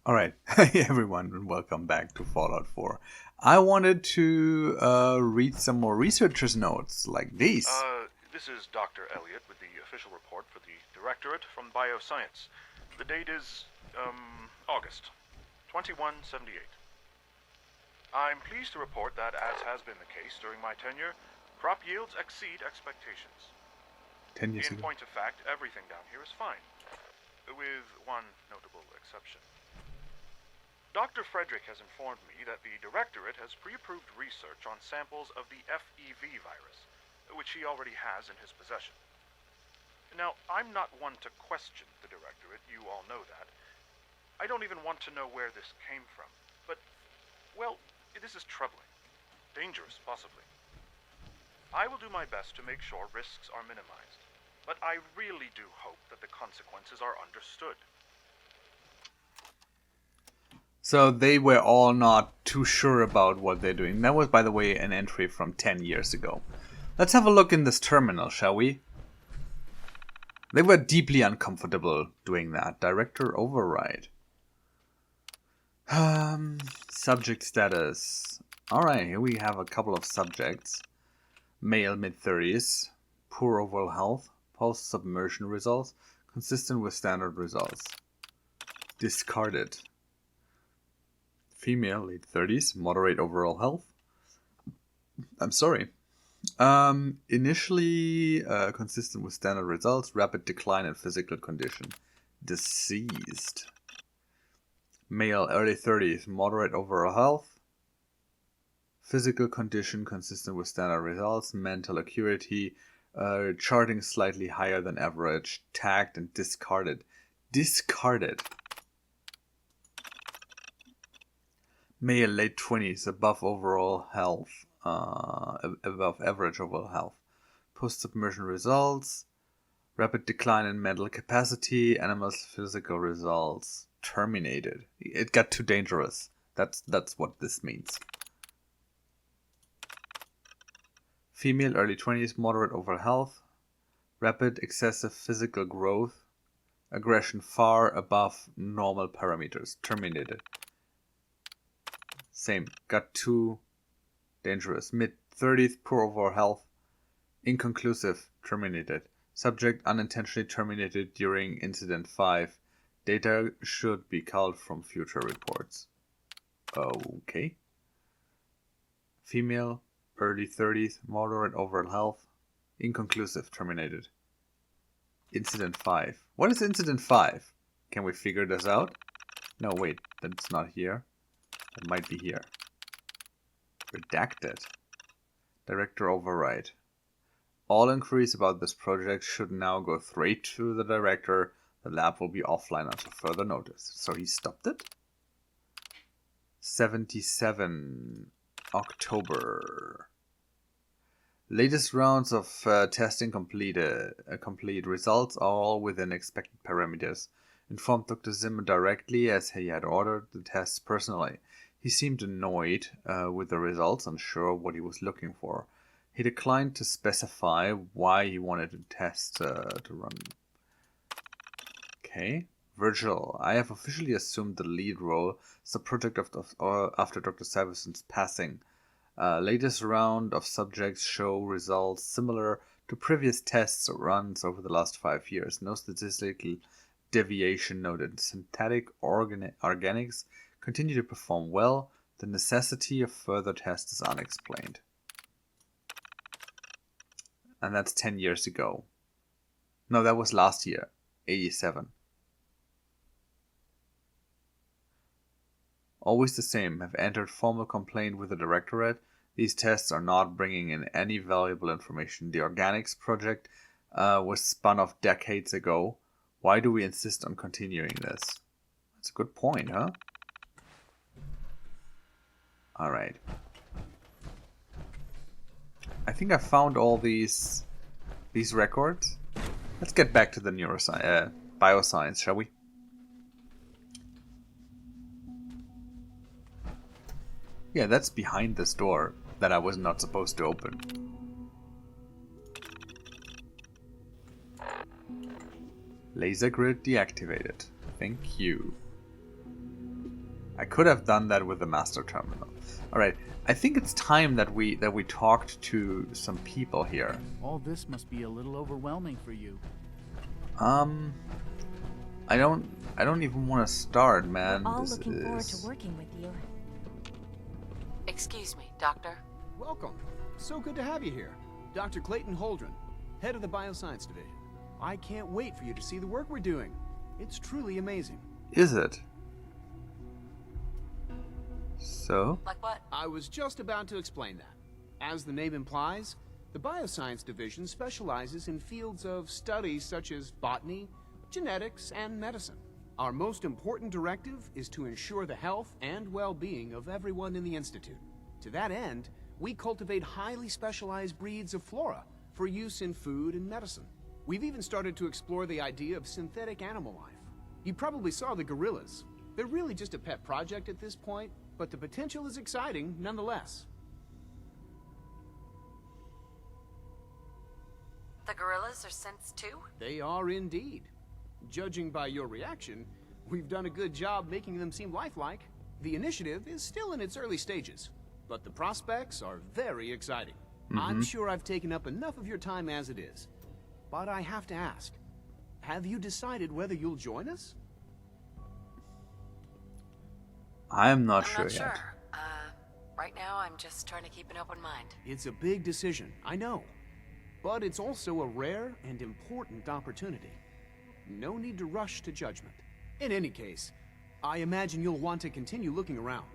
Alright, hey everyone, and welcome back to Fallout 4. I wanted to read some more researchers' notes, like these. This is Dr. Elliot with the official report for the Directorate from Bioscience. The date is, August 2178. I'm pleased to report that, as has been the case during my tenure, crop yields exceed expectations. 10 years In ago. point of fact, everything down here is fine, with one notable exception. Dr. Frederick has informed me that the Directorate has pre-approved research on samples of the FEV virus, which he already has in his possession. Now, I'm not one to question the Directorate, you all know that. I don't even want to know where this came from, but, well, this is troubling. Dangerous, possibly. I will do my best to make sure risks are minimized, but I really do hope that the consequences are understood. So they were all not too sure about what they're doing. That was, by the way, an entry from 10 years ago. Let's have a look in this terminal, shall we? They were deeply uncomfortable doing that. Director override. Subject status. Alright, here we have a couple of subjects. Male, mid-30s. Poor overall health. Post-submersion results. Consistent with standard results. Discarded. Female, late 30s. Moderate overall health. I'm sorry. Initially consistent with standard results. Rapid decline in physical condition. Deceased. Male, early 30s. Moderate overall health. Physical condition consistent with standard results. Mental acuity charting slightly higher than average. Tagged and discarded. Discarded. Male, late 20s. Above overall health. Above average overall health. Post-submersion results. Rapid decline in mental capacity. Animal's physical results. Terminated. It got too dangerous. That's what this means. Female, early 20s, moderate overall health. Rapid excessive physical growth. Aggression far above normal parameters. Terminated. Same. Got too dangerous. Mid-30s, poor overall health. Inconclusive. Terminated. Subject unintentionally terminated during Incident 5. Data should be culled from future reports. Okay. Female, early 30s, moderate overall health. Inconclusive. Terminated. Incident 5. What is Incident 5? Can we figure this out? No, wait. That's not here. It might be here. Redacted. Director override. All inquiries about this project should now go straight to the director. The lab will be offline until further notice. So he stopped it? 77 October. Latest rounds of testing completed. Complete results are all within expected parameters. Informed Dr. Zimmer directly as he had ordered the tests personally. He seemed annoyed with the results, unsure what he was looking for. He declined to specify why he wanted the test to run. Okay. Virgil, I have officially assumed the lead role as the project after Dr. Syverson's passing. Latest round of subjects show results similar to previous tests or runs over the last 5 years. No statistical deviation noted. Synthetic organics continue to perform well. The necessity of further tests is unexplained. And that's 10 years ago. No, that was last year. 87. Always the same. Have entered formal complaint with the Directorate. These tests are not bringing in any valuable information. The Organics project was spun off decades ago. Why do we insist on continuing this? That's a good point, huh? Alright. I think I found all these records. Let's get back to the bioscience, shall we? Yeah, that's behind this door that I was not supposed to open. Laser grid deactivated. Thank you. I could have done that with the master terminal. All right, I think it's time that we talked to some people here. All this must be a little overwhelming for you. I don't even want to start, man. We're all This looking forward is... to working with you. Excuse me, Doctor. Welcome. So good to have you here. Dr. Clayton Holdren, head of the Bioscience Division. I can't wait for you to see the work we're doing. It's truly amazing. Is it? So? Like what? I was just about to explain that. As the name implies, the Bioscience Division specializes in fields of studies such as botany, genetics, and medicine. Our most important directive is to ensure the health and well-being of everyone in the Institute. To that end, we cultivate highly specialized breeds of flora for use in food and medicine. We've even started to explore the idea of synthetic animal life. You probably saw the gorillas. They're really just a pet project at this point, but the potential is exciting nonetheless. The gorillas are synths too? They are indeed. Judging by your reaction, we've done a good job making them seem lifelike. The initiative is still in its early stages, but the prospects are very exciting. I'm sure I've taken up enough of your time as it is. But I have to ask, have you decided whether you'll join us? I'm not I'm sure not yet. sure. Right now I'm just trying to keep an open mind. It's a big decision, I know. But it's also a rare and important opportunity. No need to rush to judgment. In any case, I imagine you'll want to continue looking around.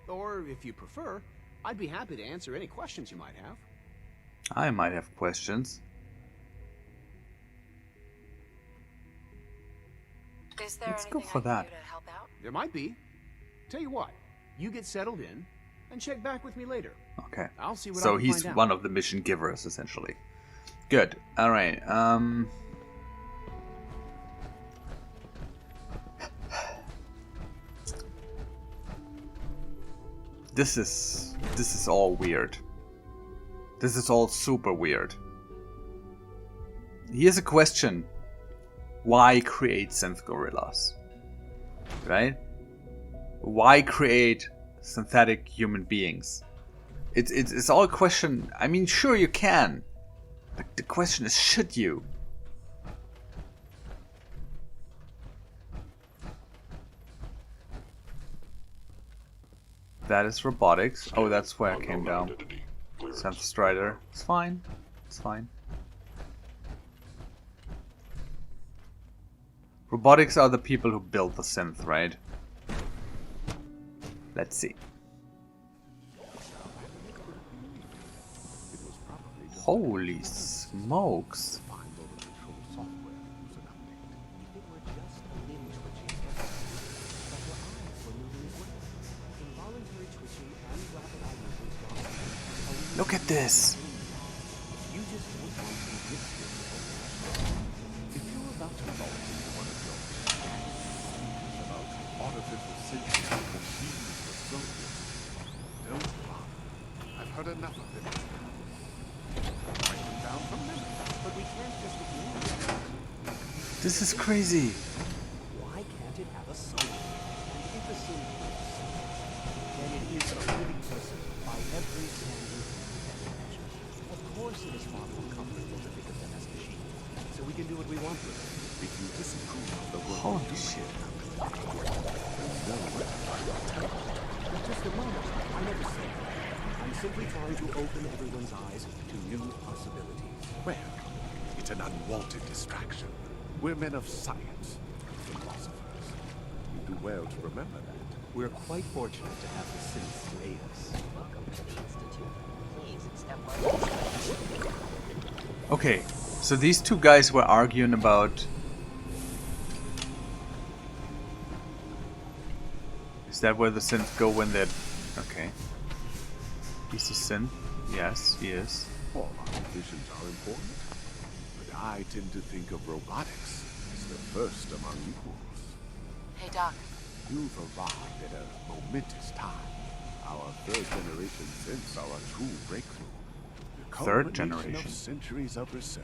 Or, if you prefer, I'd be happy to answer any questions you might have. I might have questions. Is there Let's go anything for I can that. do to help out? There might be. Tell you what, you get settled in, and check back with me later. Okay. I'll see what I So can he's find out. one of the mission givers, essentially. Good. All right. This is all weird. This is all super weird. Here's a question. Why create synth gorillas? Right? Why create synthetic human beings? It's all a question. I mean, sure you can. But the question is, should you? That is robotics. Oh, that's where I came down. Synth Strider. It's fine. It's fine. Robotics are the people who built the synth, right? Let's see. Holy smokes. Look at this. I've heard enough of it. Write them down from memory, but we can't just ignore them. This is crazy. Why can't it have a soul? And if a soul then it is a living person by every standard and measure. Of course it is far more comfortable to think of them as machines, so we can do what we want with them. If you disapprove of the work Holy we do shit. here, no one will tell you. But just a moment, I never said that. I'm simply trying to open everyone's eyes to new possibilities. Well, it's an unwanted distraction. We're men of science, philosophers. You do well to remember that. We're quite fortunate to have the synths to aid us. Welcome to the Institute. Please accept my Okay, so these two guys were arguing about... Is that where the synths go when they're... Okay. He's a synth? Yes, he is. All our divisions are important, but I tend to think of robotics as the first among equals. Hey, Doc. You've arrived at a momentous time. Our third generation synths are a true breakthrough. The Third culmination generation? of centuries of research.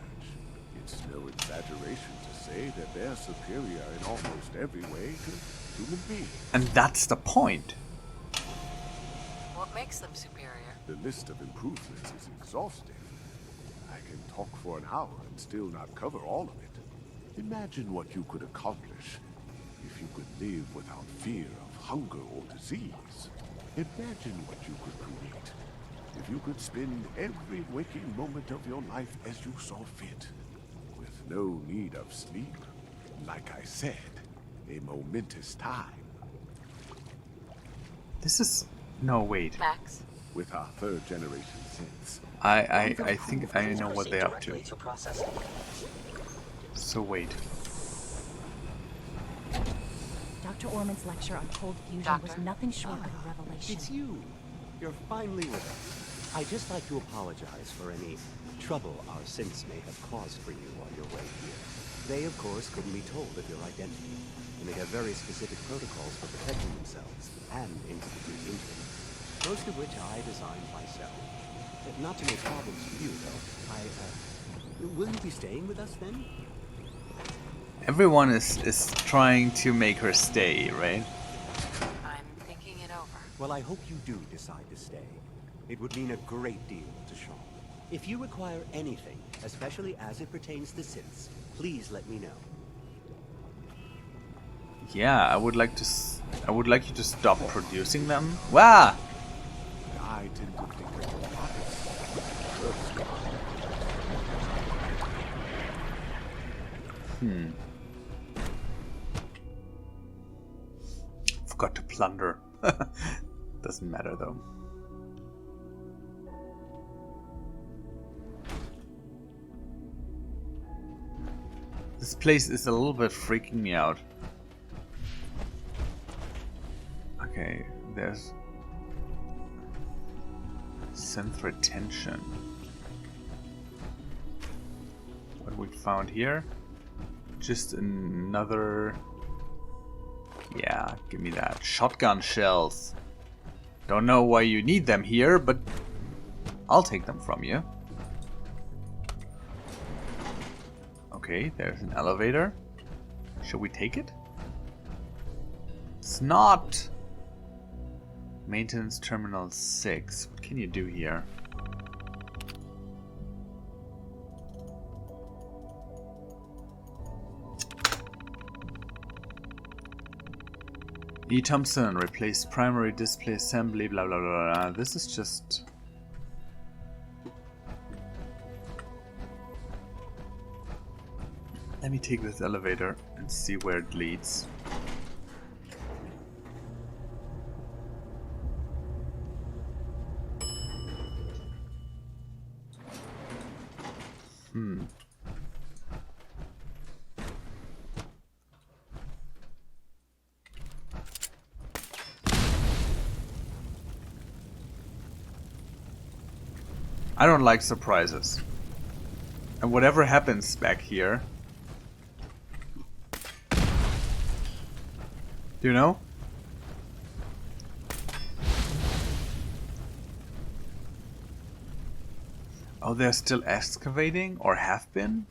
It's no exaggeration to say that they're superior in almost every way to human being. And that's the point. What makes them superior? The list of improvements is exhausting. I can talk for an hour and still not cover all of it. Imagine what you could accomplish if you could live without fear of hunger or disease. Imagine what you could create if you could spend every waking moment of your life as you saw fit, with no need of sleep. Like I said, a momentous time. This is... No, wait. Max? With our third generation synths, I think I know what they're up to. So wait. Dr. Orman's lecture on cold fusion was Doctor? nothing short of a revelation. It's you. You're finally with us. I'd just like to apologize for any trouble our synths may have caused for you on your way here. They, of course, couldn't be told of your identity, and they have very specific protocols for protecting themselves and institute injury, most of which I designed myself. Not to make problems for you, though. Will you be staying with us then? Everyone is trying to make her stay, right? I'm thinking it over. Well, I hope you do decide to stay. It would mean a great deal to Sean. If you require anything, especially as it pertains to synths, please let me know. Yeah, I would like you to stop producing them. Wow! I tend to think of robotics. Forgot to plunder. Doesn't matter though. This place is a little bit freaking me out. Okay, there's synth retention. What we found here? Just another... Yeah, give me that. Shotgun shells. Don't know why you need them here, but I'll take them from you. Okay, there's an elevator. Should we take it? It's not. Maintenance Terminal 6. What can you do here? E. Thompson, replace primary display assembly, blah blah blah blah. This is just... Let me take this elevator and see where it leads. I don't like surprises. And whatever happens back here... Do you know? Oh, they're still excavating? Or have been?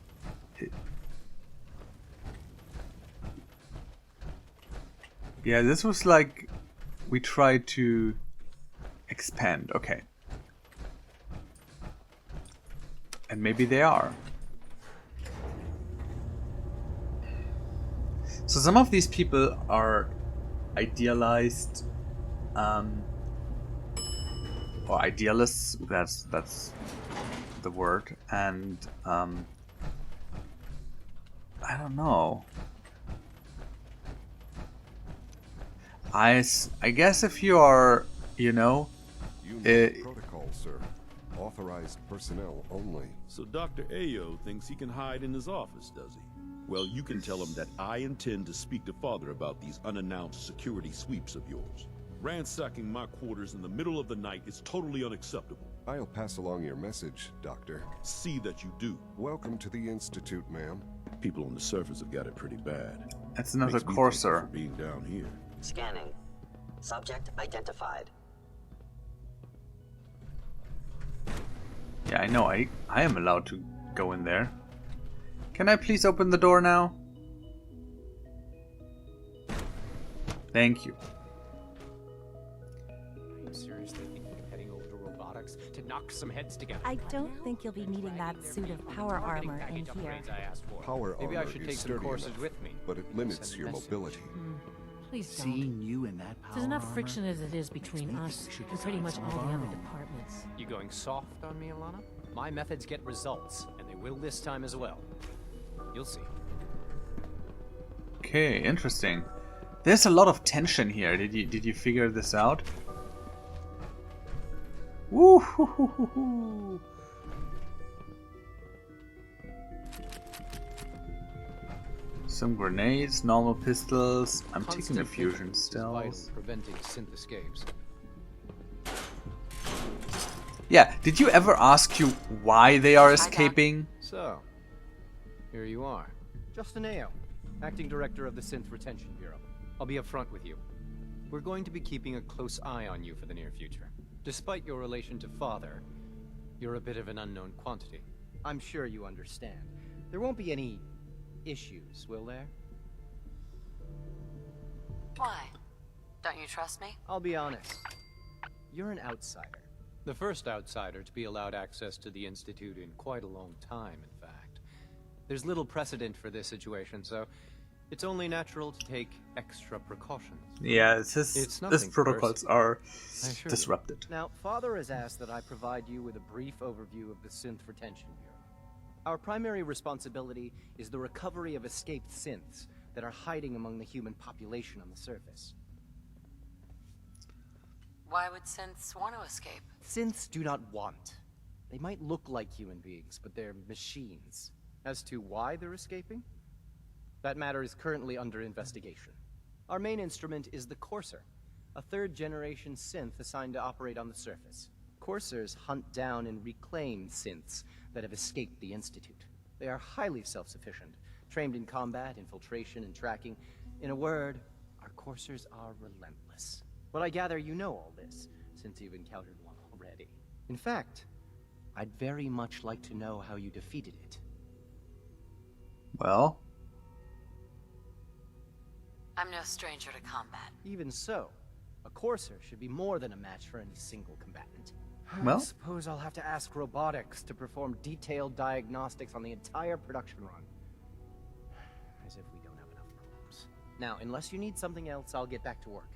Yeah, this was like... We tried to... expand. Okay. And maybe they are. So some of these people are idealized, or idealists. That's the word. And I don't know. I guess if you are, you know, protocol, sir. Authorized personnel only. So Dr. Ayo thinks he can hide in his office, does he? Well, you can tell him that I intend to speak to Father about these unannounced security sweeps of yours. Ransacking my quarters in the middle of the night is totally unacceptable. I'll pass along your message, Doctor. See that you do. Welcome to the Institute, ma'am. People on the surface have got it pretty bad. That's another Makes me courser. thankful for being down here. Scanning. Subject identified. Yeah, I know. I am allowed to go in there. Can I please open the door now? Thank you. Are you seriously thinking of heading over to robotics to knock some heads together? I don't think you'll be needing that suit of power armor in here. Power Maybe I armor should is take some sturdy courses enough, with me. but it limits Send a your message. mobility. Please don't. Seeing you in that power There's enough armor friction as it is between us and pretty much all the other departments. You going soft on me, Alana? My methods get results, and they will this time as well. You'll see. Okay, interesting. There's a lot of tension here. Did you figure this out? Woo hoo hoo hoo hoo. Some grenades, normal pistols. I'm taking the fusion stills. Preventing synth escapes. Yeah, did you ever ask you why they are escaping? So, here you are. Justin Ao, Acting Director of the Synth Retention Bureau. I'll be upfront with you. We're going to be keeping a close eye on you for the near future. Despite your relation to Father, you're a bit of an unknown quantity. I'm sure you understand. There won't be any issues, will there? Why? Don't you trust me? I'll be honest. You're an outsider. The first outsider to be allowed access to the Institute in quite a long time, in fact. There's little precedent for this situation, so it's only natural to take extra precautions. Yeah, these protocols are disrupted. Now, Father has asked that I provide you with a brief overview of the Synth Retention Bureau. Our primary responsibility is the recovery of escaped synths that are hiding among the human population on the surface. Why would synths want to escape? Synths do not want. They might look like human beings, but they're machines. As to why they're escaping? That matter is currently under investigation. Our main instrument is the Courser, a third-generation synth assigned to operate on the surface. Coursers hunt down and reclaim synths that have escaped the Institute. They are highly self-sufficient, trained in combat, infiltration, and tracking. In a word, our Coursers are relentless. But I gather you know all this, since you've encountered one already. In fact, I'd very much like to know how you defeated it. Well, I'm no stranger to combat. Even so, a Courser should be more than a match for any single combatant. Well, I suppose I'll have to ask robotics to perform detailed diagnostics on the entire production run. As if we don't have enough problems. Now, unless you need something else, I'll get back to work.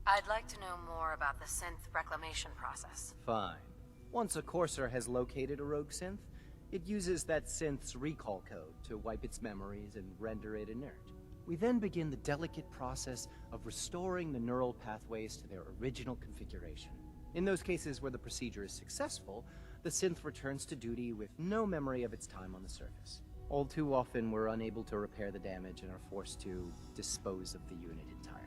I'd like to know more about the synth reclamation process. Fine. Once a Courser has located a rogue synth, it uses that synth's recall code to wipe its memories and render it inert. We then begin the delicate process of restoring the neural pathways to their original configuration. In those cases where the procedure is successful, the synth returns to duty with no memory of its time on the surface. All too often, we're unable to repair the damage and are forced to dispose of the unit entirely.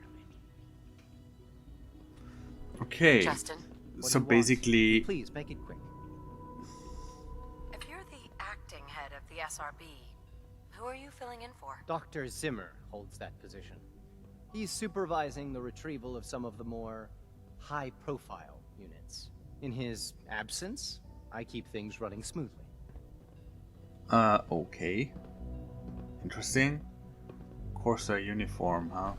okay. Justin, So basically, Please, make it quick. if you're the acting head of the SRB, who are you filling in for? Dr. Zimmer holds that position. He's supervising the retrieval of some of the more high-profile units. In his absence, I keep things running smoothly. okay. Interesting. Corsair uniform, huh?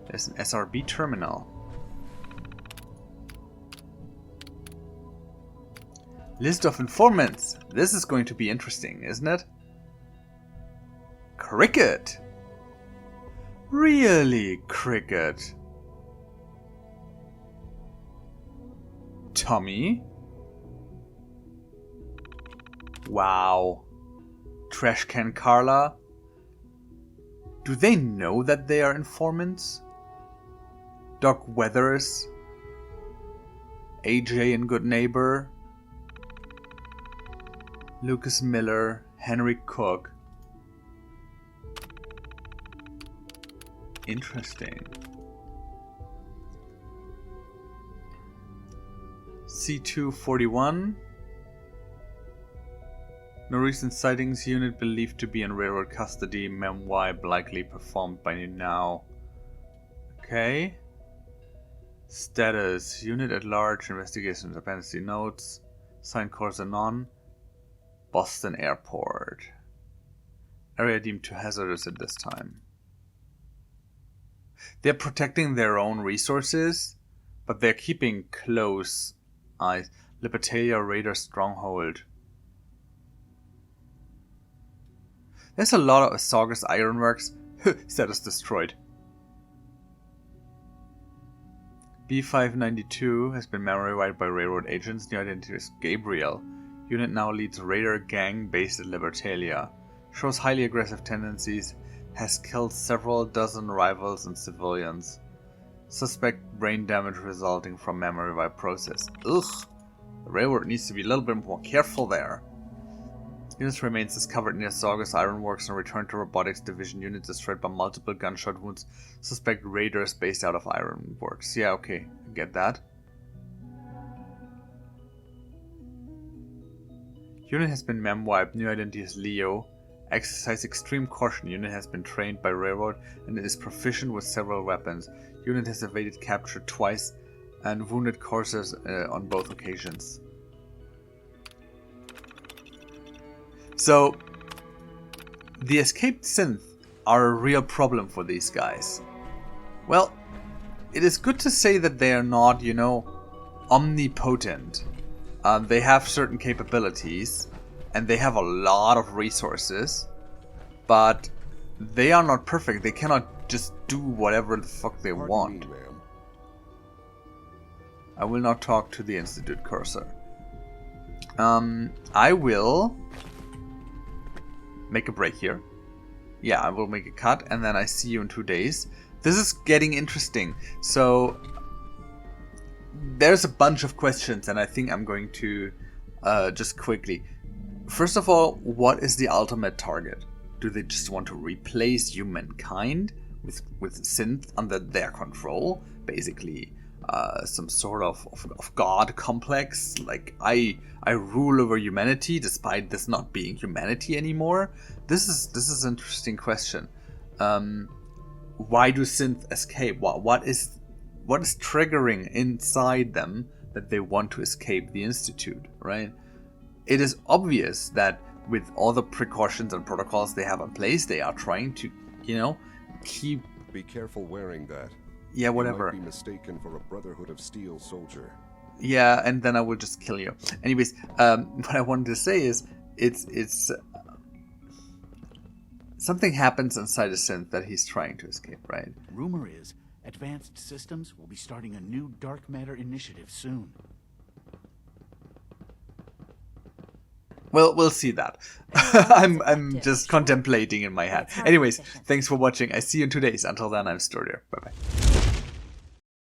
There's an SRB terminal. List of informants. This is going to be interesting, isn't it? Cricket. Really, Cricket. Tommy. Wow. Trash Can Carla. Do they know that they are informants? Doc Weathers. AJ and Good Neighbor. Lucas Miller. Henry Cook. Interesting. C241. No recent sightings. Unit believed to be in railroad custody. Memoir likely performed by now. Okay. Status. Unit at large. Investigation dependency notes. Signed course anon. Boston Airport. Area deemed too hazardous at this time. They're protecting their own resources, but they're keeping close eyes. Libertalia Raider Stronghold. There's a lot of Saugus Ironworks. Status destroyed. B592 has been memory wiped by railroad agents. New identity is Gabriel. Unit now leads Raider gang based at Libertalia. Shows highly aggressive tendencies. Has killed several dozen rivals and civilians. Suspect brain damage resulting from memory wipe process. Ugh. The railroad needs to be a little bit more careful there. Units remains discovered near Saugus Ironworks and returned to Robotics Division. Unit destroyed by multiple gunshot wounds. Suspect raiders based out of Ironworks. Yeah, okay. I get that. Unit has been mem-wiped. New identity is Leo. Exercise extreme caution. Unit has been trained by Railroad and is proficient with several weapons. Unit has evaded capture twice and wounded coursers on both occasions. So, the escaped synth are a real problem for these guys. Well, it is good to say that they are not, you know, omnipotent. They have certain capabilities, and they have a lot of resources, but they are not perfect. They cannot just do whatever the fuck they want. Me, ma'am. I will not talk to the Institute cursor. I will make a break here. Yeah, I will make a cut, and then I see you in 2 days. This is getting interesting. So there's a bunch of questions, and I think I'm going to just quickly. First of all, what is the ultimate target? Do they just want to replace humankind with synth under their control? Basically, some sort of god complex, like I rule over humanity despite this not being humanity anymore. This is an interesting question. Why do synth escape? What is triggering inside them that they want to escape the Institute, right? It is obvious that with all the precautions and protocols they have in place, they are trying to, you know, keep. Be careful wearing that. Yeah, whatever. You might be mistaken for a Brotherhood of Steel soldier. Yeah, and then I will just kill you. Anyways, what I wanted to say is, it's something happens inside a synth that he's trying to escape, right? Rumor is, Advanced Systems will be starting a new dark matter initiative soon. Well, we'll see that. I'm just contemplating in my head. Anyways, thanks for watching. I see you in 2 days. Until then, I'm Stordyr. Bye bye.